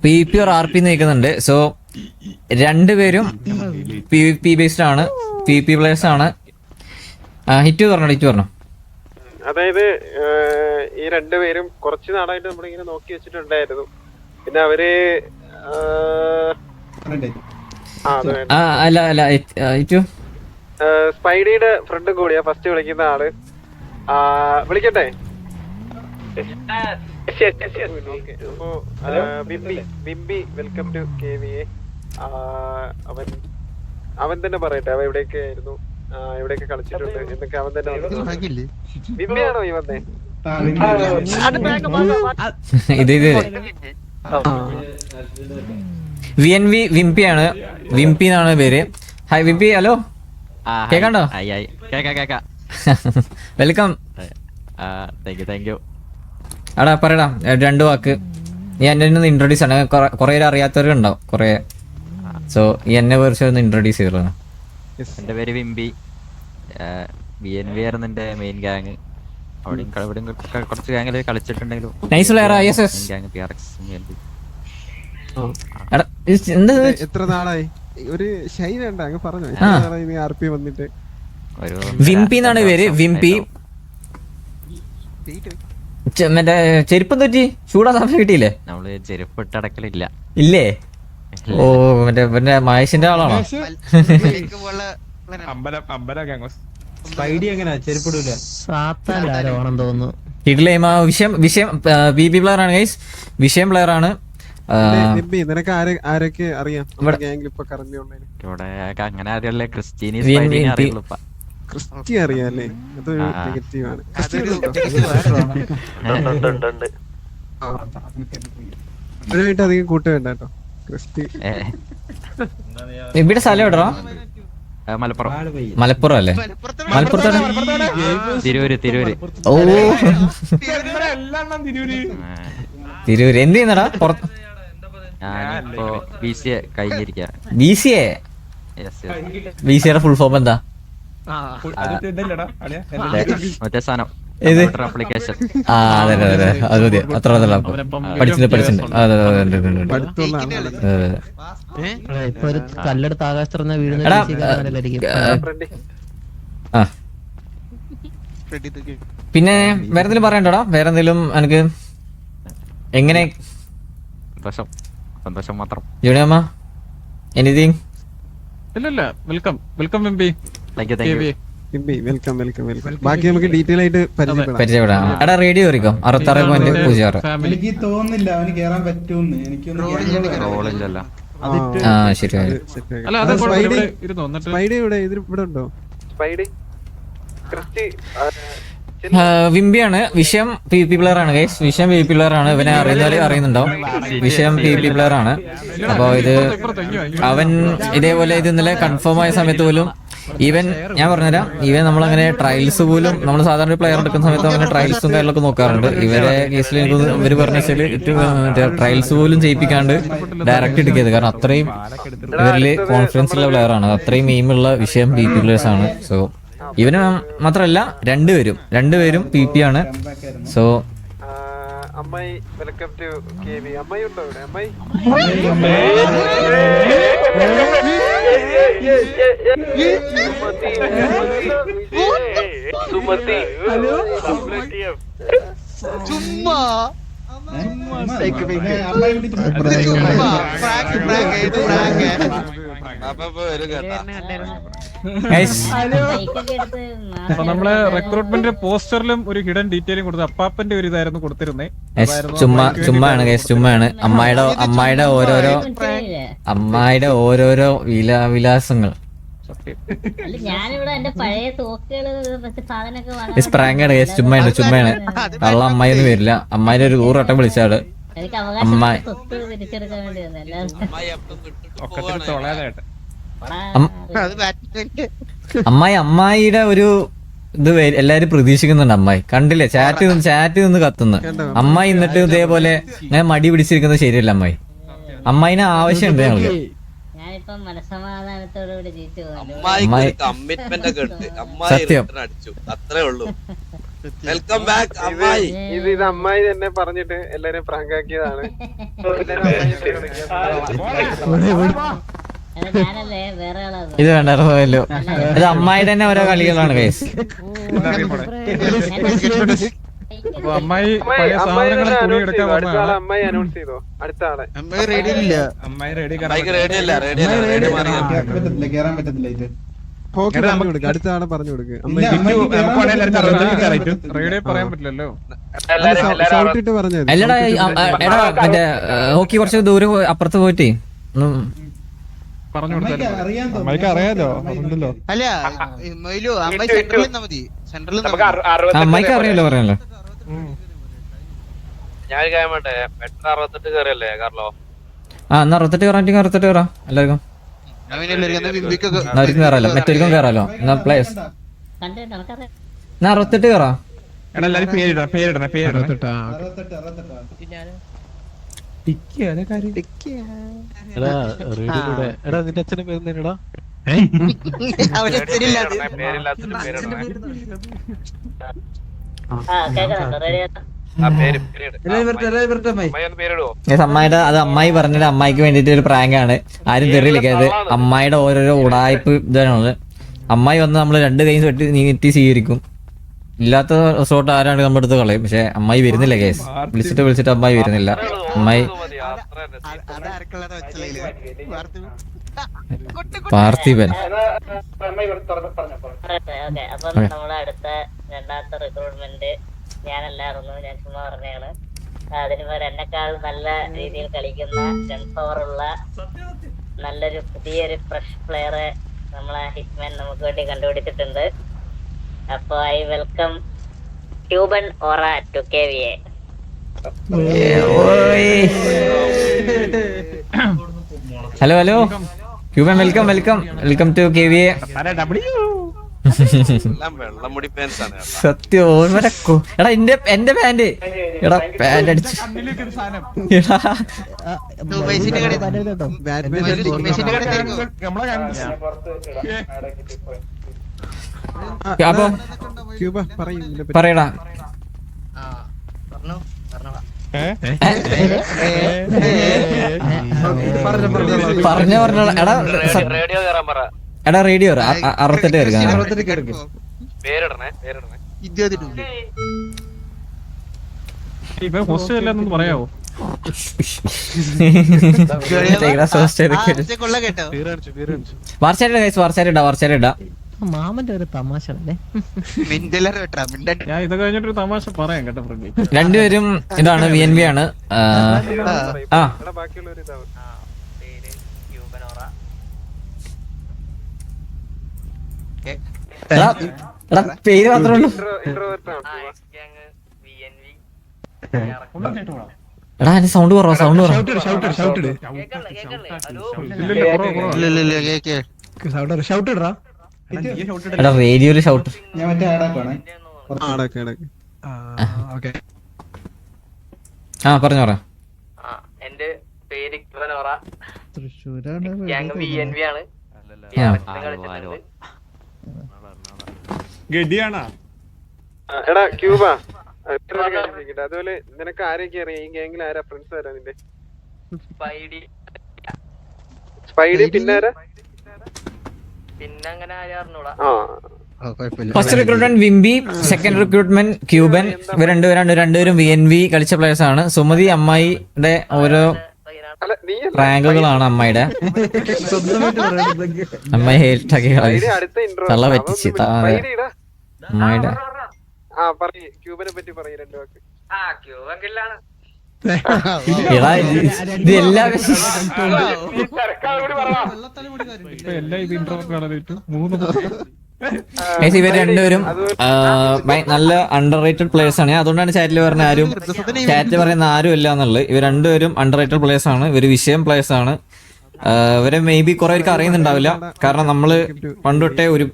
PvP or RP നിൽക്കുന്നുണ്ട്. So രണ്ടുപേരും PvP based ആണ്, PvP പ്ലേയേഴ്സ് ആണ്. ഹിറ്റ് പറഞ്ഞു. അതായത് ഈ രണ്ടുപേരും കുറച്ച് നാളായിട്ട് നമ്മളിങ്ങനെ നോക്കി വെച്ചിട്ടുണ്ടായിരുന്നു. പിന്നെ അവര് അല്ല സ്പൈഡിയുടെ ഫ്രണ്ടും കൂടിയാ ഫസ്റ്റ് വിളിക്കുന്ന ആള്. വിളിക്കട്ടെ? അപ്പോ ബിംബി വെൽക്കം ടു KVA. അവൻ തന്നെ പറയട്ടെ, അവൻ എവിടെയൊക്കെ ആയിരുന്നു, എവിടെയൊക്കെ കളിച്ചിട്ടുണ്ട് എന്നൊക്കെ അവൻ തന്നെ. ബിംബിയാണോ ഈ വന്നേ? ഇത് VNV വിംപിയാണ്. വിംപി എന്നാണ് പേര്. ഹായ് വിംപി, ഹലോ, കേക്കാണ്ടോ? വെൽക്കം. എടാ പറയടാ രണ്ടു വാക്ക്. നീ എന്നെ ഒന്ന് ഇൻട്രൊഡ്യൂസ് ആണ്. കുറെ അറിയാത്തവരുണ്ടാവും കുറെ. സോ ഈ എന്നെ കുറിച്ച് ഒന്ന് ഇൻട്രൊഡ്യൂസ് ചെയ്തോ. എന്റെ പേര് വിംബി. VNV ആയിരുന്നു എന്റെ മെയിൻ ഗ്യാങ്. അവിടെ കുറച്ച് ഗ്യാങ്ങില് കളിച്ചിട്ടുണ്ടെങ്കിലും എത്ര നാളായി? ഒരു ഷൈൻ ഉണ്ട്, അങ്ങ് പറഞ്ഞു. RP വന്നിട്ട് വിംപി എന്നാണ് പേര്. വിംപി മറ്റേ ചെരുപ്പം തെറ്റി ചൂടാ സമയം കിട്ടിയില്ലേ? നമ്മള് ചെരുപ്പ് ഇട്ടടക്കലില്ല. ഇല്ലേ? ഓ മറ്റേ പിന്നെ മഹേഷിന്റെ ആളാണോ? വിഷയം PvP പ്ലെയർ ആണ് ഗൈസ്. വിഷയം പ്ലെയർ ആണ്. നിനക്ക് ആരൊക്കെ അറിയാം ഇവിടെ അങ്ങനെ അറിയല്ലേ? ക്രിസ്റ്റി അറിയാല്ലേ? അതൊരു നെഗറ്റീവാണ്. അവരുമായിട്ട് അധികം കൂട്ടുവേണ്ട കേട്ടോ ക്രിസ്റ്റി. ഇവിടെ സ്ഥലം എവിടാ? മലപ്പുറം അല്ലേ? മലപ്പുറത്താണ്. തിരൂര്. ഓ തിരൂര്. എന്ത് ചെയ്യുന്നടാ? പുറത്ത് ഞാനിപ്പോ BCA കഴിഞ്ഞിരിക്ക. BCA ഫുൾ ഫോം എന്താ? മറ്റേ സാധനം ആപ്ലിക്കേഷൻ. അതെ അത് മതി. അത്ര പഠിച്ചിട്ടുണ്ട്. കല്ലെടുത്ത് ആകാശത്തുറന്ന വീട്. പിന്നെ വേറെ എന്തെങ്കിലും പറയണ്ടോടാ? വേറെ എന്തെങ്കിലും എനിക്ക് എങ്ങനെ? സന്തോഷം മാത്രം. ജൂണിയമ്മ എനിത്തിങ്? ഇല്ല. വെൽക്കം ബിംബി. വെൽക്കം. ബാക്കി നമുക്ക് ഡീറ്റെയിൽ ആയിട്ട് പരിചയപ്പെടാം. എടാ റേഡിയോ അറിയിക്കോ? 66.06. എനിക്ക് തോന്നുന്നില്ല അവന് കേറാൻ പറ്റൂന്ന്. റോളില്ലല്ലോ. ശരി. സ്പൈഡി ഇവിടെ ഉണ്ടോ? സ്പൈഡി ക്രിസ്റ്റി വിംബിയാണ്. വിഷയം PvP പ്ലെയർ ആണ് ഗൈസ്. വിഷയം PvP പ്ലെയർ ആണ്. ഇവനെ അറിയുന്നുണ്ടാവും. വിഷയം PvP പ്ലെയർ ആണ്. അപ്പൊ ഇത് അവൻ ഇതേപോലെ ഇത് ഇന്നലെ കൺഫേം ആയ സമയത്ത് പോലും ഈവൻ ഞാൻ പറഞ്ഞുതരാം, ഈവൻ നമ്മളങ്ങനെ ട്രയൽസ് പോലും നമ്മൾ സാധാരണ പ്ലെയർ എടുക്കുന്ന സമയത്ത് അങ്ങനെ ട്രയൽസും കാര്യങ്ങളൊക്കെ നോക്കാറുണ്ട്. ഇവരെ കേസിൽ ഇവര് പറഞ്ഞ വെച്ചാൽ ട്രയൽസ് പോലും ചെയ്യിപ്പിക്കാണ്ട് ഡയറക്റ്റ് എടുക്കിയത്. കാരണം അത്രയും ഇവരില് കോൺഫിഡൻസ് ഉള്ള പ്ലെയർ ആണ്. അത്രയും എയിമുള്ള വിഷയം PvP പ്ലെയേഴ്സ് ആണ്. സോ ഇവന് മാത്രമല്ല രണ്ടുപേരും PvP ആണ്. സോ അമ്മായി വെൽക്കം ടു KVA. അമ്മായി ഉണ്ടോ ഇവിടെ? അമ്മായി സുമതി ചുമ്മാ അപ്പൊ നമ്മള് റിക്രൂട്ട്മെന്റ് പോസ്റ്ററിലും ഒരു ഹിഡൻ ഡീറ്റെയിലും കൊടുത്തു. അപ്പാപ്പന്റെ ഒരു ഇതായിരുന്നു കൊടുത്തിരുന്നേ. ചുമ്മാണ് അമ്മായിയുടെ ഓരോരോ വിലാസങ്ങൾ. ചുമ്മാണ് കള്ള അമ്മായിന്ന് വരില്ല. അമ്മായിന്റെ ഒരു 100 വട്ടം വിളിച്ചാട്. അമ്മായിയുടെ ഒരു ഇത് എല്ലാരും പ്രതീക്ഷിക്കുന്നുണ്ട്. അമ്മായി കണ്ടില്ലേ ചാറ്റ് നിന്ന് കത്തുന്നു. അമ്മായി എന്നിട്ട് ഇതേപോലെ ഞാൻ മടി പിടിച്ചിരിക്കുന്നത് ശരിയല്ല. അമ്മായിനെ ആവശ്യമുണ്ട് ഞങ്ങൾക്ക്. സത്യം വെൽക്കം ബാക്ക് അമ്മായി. ഇത് അമ്മായി തന്നെ പറഞ്ഞിട്ട് എല്ലാരും പ്രാങ്ക് ആക്കിയതാണ്. ഇത് വേണ്ടായിരുന്നല്ലോ. ഇത് അമ്മായിയുടെ തന്നെ ഓരോ കളികളാണ് ഗൈസ്. അപ്പൊ അമ്മായി പഴയ സാധനങ്ങൾ തുണി എടുക്കാൻ അടുത്ത ആളെ വന്നതാണ്. അമ്മായി അനൗൺസ് ചെയ്തോ? അടുത്ത ആളെ അമ്മായി റെഡി ബൈക്ക് റെഡിയല്ല റെഡി മാറി കേറാൻ പറ്റത്തില്ല ഇത്. അടുത്ത ആളെ പറഞ്ഞു കൊടുക്ക്. റേഡിയോ പറയാൻ പറ്റില്ലല്ലോ. ഷൗട്ട് ഇട്ട് പറഞ്ഞാൽ മതി. അല്ലടാ എടാ മറ്റേ ഹോക്കി കുറച്ച് ദൂരെ അപ്പുറത്ത് പോയിട്ടേ പറഞ്ഞു അമ്മായിക്ക് കൊടുത്താൽ അറിയാൻ തോന്നുന്നു. അമ്മായിക്ക് അറിയാലോ ഉണ്ടല്ലോ. അല്ല മൊയിലു അമ്മായി സെന്ററിൽ നിന്നാ മതി. സെന്ററിൽ അമ്മായിക്ക് അറിയാലോ പറയാനല്ലോ. ഞാൻ ഒരു കാര്യം വേണ്ടേ, 68 കയറിയല്ലേ കാർലോ? എന്നാ 68 കയറാൻ 68 കയറാം എല്ലാവർക്കും. അവർക്ക് കയറാലോ, മറ്റൊരിക്കും കയറാലോ. എന്നാ പ്ലേസ് എന്നാ 68 കയറാം. എടാ എല്ലാരും പേരിടണം. 68. എടാ നിന്റെ അച്ഛന്റെ പേര് തന്നെടാ. പേരില്ലാത്ത പേരിടണേ. ആ പേര് അമ്മായി ഒന്ന് പേരിടുവോ? Yes, അമ്മായിയുടെ അത് അമ്മായി പറഞ്ഞിട്ട് അമ്മായിക്ക് വേണ്ടിട്ട് ഒരു പ്രാങ്ക് ആണ്. ആരും തെറിയില്ല. അമ്മായിയുടെ ഓരോരോ ഉടായ്പ് ഇതാണുള്ളത്. അമ്മായി വന്ന് നമ്മൾ 2 കൈ നീട്ടി സ്വീകരിക്കും. ഇല്ലാത്ത റിസോർട്ട് ആരാണ് നമ്മുടെ അടുത്ത് കളയും. പക്ഷെ അമ്മായി വരുന്നില്ല കേസ്. വിളിച്ചിട്ട് അമ്മായി വരുന്നില്ല. അമ്മായി പാർത്ഥിപൻ. അപ്പം നമ്മുടെ അടുത്ത രണ്ടാമത്തെ റിക്രൂട്ട്മെന്റ് ഞാനല്ലായിരുന്നു, ഞാൻ ചുമ്മാ പറഞ്ഞാണ്. അതിന് പേര് എന്നെക്കാൾ നല്ല രീതിയിൽ കളിക്കുന്ന ഗൺ പവർ ഉള്ള നല്ലൊരു പുതിയൊരു ഫ്രഷ് പ്ലെയറെ നമ്മളെ ഹിറ്റ്മാൻ നമുക്ക് വേണ്ടി കണ്ടുപിടിച്ചിട്ടുണ്ട്. അപ്പൊ ഐ വെൽക്കം ക്യൂബൻ ഓറ ടു KVA. ഹലോ ക്യൂബൻ, വെൽക്കം ടു KVA. എല്ലാം വെള്ളമുടി പാൻസ് ആണ്. സത്യം എടാ എന്റെ പാന്റ് എടാ പാന്റ് അടിച്ചു. അപ്പൊ ക്യൂബ പറയും. പറയടാ. പറഞ്ഞ എടാ റേഡിയോ കയറാൻ പറ. എടാ റേഡിയോ 68 പേരിടണേ. ഇപ്പൊ ഹോസ്റ്റ് അല്ലെന്നൊന്ന് പറയാവോ? വാർച്ചാരിടാ. മാമന്റെ ഒരു തമാശ ഞാൻ ഇത് കഴിഞ്ഞിട്ടൊരു തമാശ പറയാം കേട്ടോ ഫ്രണ്ട്. രണ്ടുപേരും ഇതാണ് VNV ആണ്. ബാക്കിയുള്ളവർ ഇതാവും. എടാ പേര് മാത്രമേ ഉള്ളൂ. എടാ അതിന് സൗണ്ട് കുറവാ. എടാ റേഡിയോയില് ഷൗട്ട്. ഞാൻ മറ്റേ ആടാക്കുവാണേ. പറഞ്ഞു എന്റെ പേര് ക്യൂബനോറ. തൃശ്ശൂരാണ്. VNV ആണ്. ഗഡിയാണോ? എടാ ക്യൂബ, അതുപോലെ നിനക്ക് ആരൊക്കെ അറിയാം ഈ ഗാംഗിൽ? ആരാ ഫ്രണ്ട്സ് ആരാ നിന്റെ? സ്പൈഡി പിന്നെ ആരാ? പിന്നെ അങ്ങനെ ആരാറിനൂടാ. First recruitment Wimpy, second recruitment Cuban. ഇവർ രണ്ടുപേരും VNV കളിച്ച പ്ലേയേഴ്സ് ആണ്. സുമതി അമ്മായിയുടെ ഓരോ അല്ല നീ റാങ്കുകളാണ് അമ്മായിയുടെ. അമ്മായി ഹേറ്റാക്കി അടുത്ത തള്ള പറ്റിച്ച് അമ്മായിയുടെ. ക്യൂബനെ പറ്റി പറയും 2 വാക്ക്. എടാ ഇത് എല്ലാ ഇപ്പൊ എല്ലാ ഇത് ഇന്റർവ്യൂ 3 ഇവർ രണ്ടുപേരും നല്ല അണ്ടർ റേറ്റഡ് പ്ലേയേഴ്സ് ആണ്. അതുകൊണ്ടാണ് ചാറ്റിൽ പറഞ്ഞ ചാറ്റിൽ പറയുന്ന ആരും ഇല്ല എന്നുള്ളത്. ഇവർ രണ്ടുപേരും അണ്ടർ റേറ്റഡ് പ്ലേയേഴ്സ് ആണ്. ഇവര് വിഷയം പ്ലേയേഴ്സ് ആണ്. ഇവരെ മേ ബി കുറെ പേർക്ക് അറിയുന്നുണ്ടാവില്ല. കാരണം നമ്മള് പണ്ട് തൊട്ടേ ഒരു